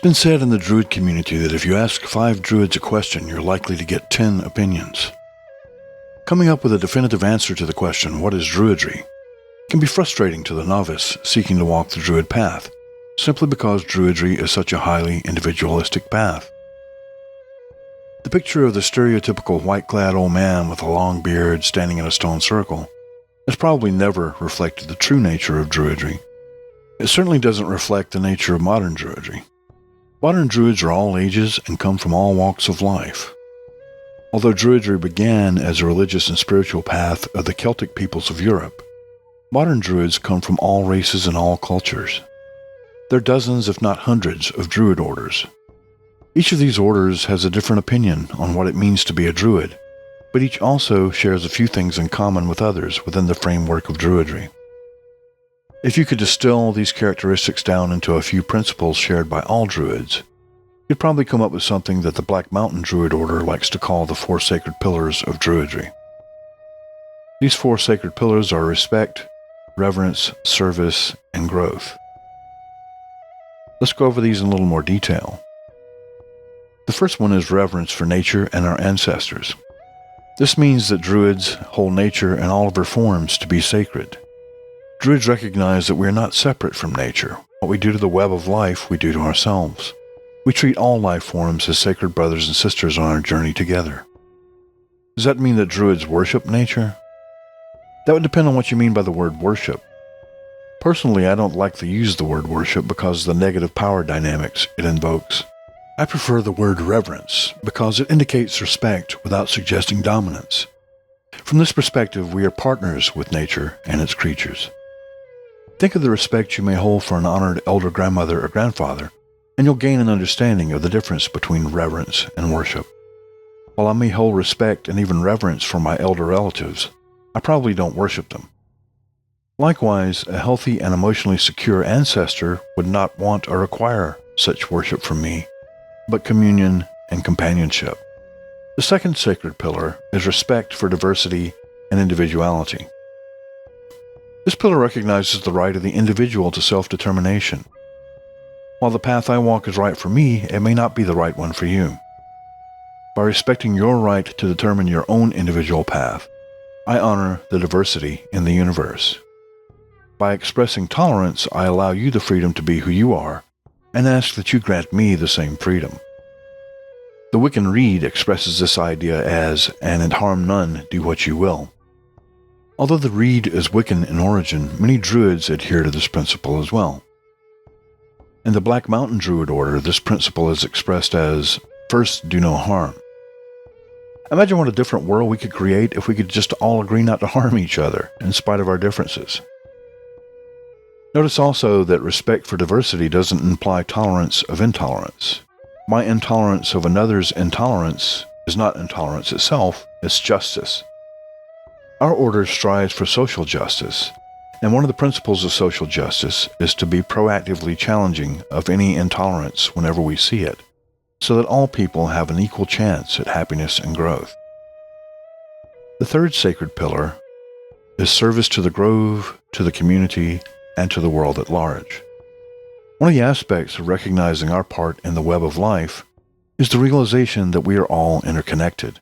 been said in the Druid community that if you ask 5 Druids a question, you're likely to get 10 opinions. Coming up with a definitive answer to the question, what is Druidry, can be frustrating to the novice seeking to walk the Druid path, simply because Druidry is such a highly individualistic path. The picture of the stereotypical white-clad old man with a long beard standing in a stone circle has probably never reflected the true nature of Druidry. It certainly doesn't reflect the nature of modern Druidry. Modern Druids are all ages and come from all walks of life. Although Druidry began as a religious and spiritual path of the Celtic peoples of Europe, modern Druids come from all races and all cultures. There are dozens, if not hundreds, of Druid orders. Each of these orders has a different opinion on what it means to be a Druid, but each also shares a few things in common with others within the framework of Druidry. If you could distill these characteristics down into a few principles shared by all Druids, you'd probably come up with something that the Black Mountain Druid Order likes to call the 4 sacred pillars of Druidry. These 4 sacred pillars are respect, reverence, service, and growth. Let's go over these in a little more detail. The first one is reverence for nature and our ancestors. This means that Druids hold nature in all of her forms to be sacred. Druids recognize that we are not separate from nature. What we do to the web of life, we do to ourselves. We treat all life forms as sacred brothers and sisters on our journey together. Does that mean that Druids worship nature? That would depend on what you mean by the word worship. Personally, I don't like to use the word worship because of the negative power dynamics it invokes. I prefer the word reverence because it indicates respect without suggesting dominance. From this perspective, we are partners with nature and its creatures. Think of the respect you may hold for an honored elder grandmother or grandfather, and you'll gain an understanding of the difference between reverence and worship. While I may hold respect and even reverence for my elder relatives, I probably don't worship them. Likewise, a healthy and emotionally secure ancestor would not want or require such worship from me, but communion and companionship. The second sacred pillar is respect for diversity and individuality. This pillar recognizes the right of the individual to self-determination. While the path I walk is right for me, it may not be the right one for you. By respecting your right to determine your own individual path, I honor the diversity in the universe. By expressing tolerance, I allow you the freedom to be who you are, and ask that you grant me the same freedom. The Wiccan Rede expresses this idea as, and harm none, do what you will. Although the Rede is Wiccan in origin, many Druids adhere to this principle as well. In the Black Mountain Druid Order, this principle is expressed as, first, do no harm. Imagine what a different world we could create if we could just all agree not to harm each other, in spite of our differences. Notice also that respect for diversity doesn't imply tolerance of intolerance. My intolerance of another's intolerance is not intolerance itself, it's justice. Our order strives for social justice, and one of the principles of social justice is to be proactively challenging of any intolerance whenever we see it, so that all people have an equal chance at happiness and growth. The third sacred pillar is service to the grove, to the community, and to the world at large. One of the aspects of recognizing our part in the web of life is the realization that we are all interconnected.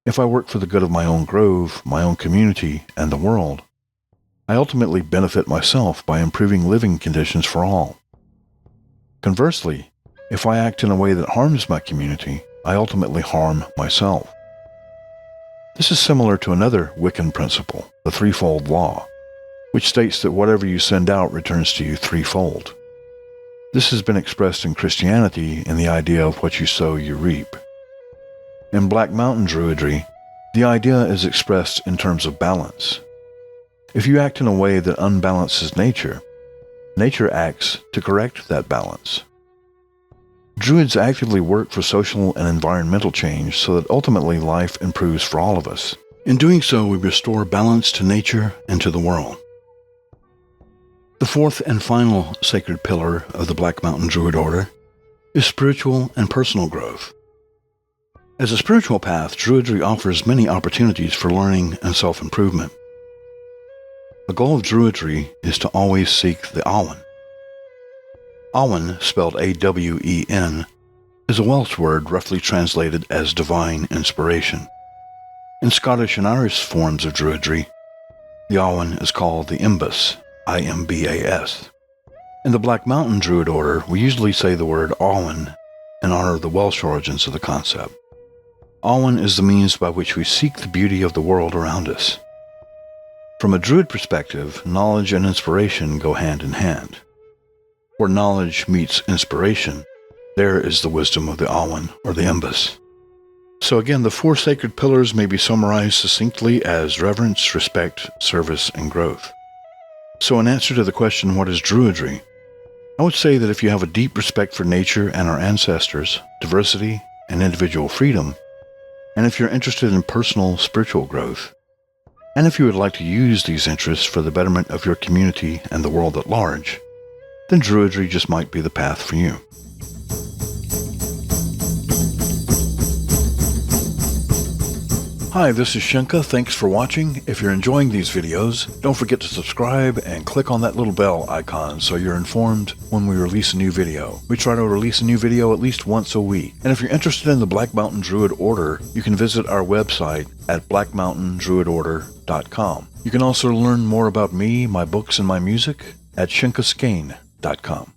If I work for the good of my own grove, my own community, and the world, I ultimately benefit myself by improving living conditions for all. Conversely, if I act in a way that harms my community, I ultimately harm myself. This is similar to another Wiccan principle, the threefold law, which states that whatever you send out returns to you threefold. This has been expressed in Christianity in the idea of what you sow, you reap. In Black Mountain Druidry, the idea is expressed in terms of balance. If you act in a way that unbalances nature, nature acts to correct that balance. Druids actively work for social and environmental change so that ultimately life improves for all of us. In doing so, we restore balance to nature and to the world. The fourth and final sacred pillar of the Black Mountain Druid Order is spiritual and personal growth. As a spiritual path, Druidry offers many opportunities for learning and self-improvement. The goal of Druidry is to always seek the Awen. Awen, spelled A-W-E-N, is a Welsh word roughly translated as divine inspiration. In Scottish and Irish forms of Druidry, the Awen is called the Imbas, I-M-B-A-S. In the Black Mountain Druid Order, we usually say the word Awen in honor of the Welsh origins of the concept. Awen is the means by which we seek the beauty of the world around us. From a Druid perspective, knowledge and inspiration go hand in hand. Where knowledge meets inspiration, there is the wisdom of the Awen or the Imbas. So again, the four sacred pillars may be summarized succinctly as reverence, respect, service, and growth. So in answer to the question, what is Druidry? I would say that if you have a deep respect for nature and our ancestors, diversity, and individual freedom, and if you're interested in personal spiritual growth, and if you would like to use these interests for the betterment of your community and the world at large, then Druidry just might be the path for you. Hi, this is Shenka. Thanks for watching. If you're enjoying these videos, don't forget to subscribe and click on that little bell icon so you're informed when we release a new video. We try to release a new video at least once a week. And if you're interested in the Black Mountain Druid Order, you can visit our website at blackmountaindruidorder.com. You can also learn more about me, my books, and my music at shenkaskane.com.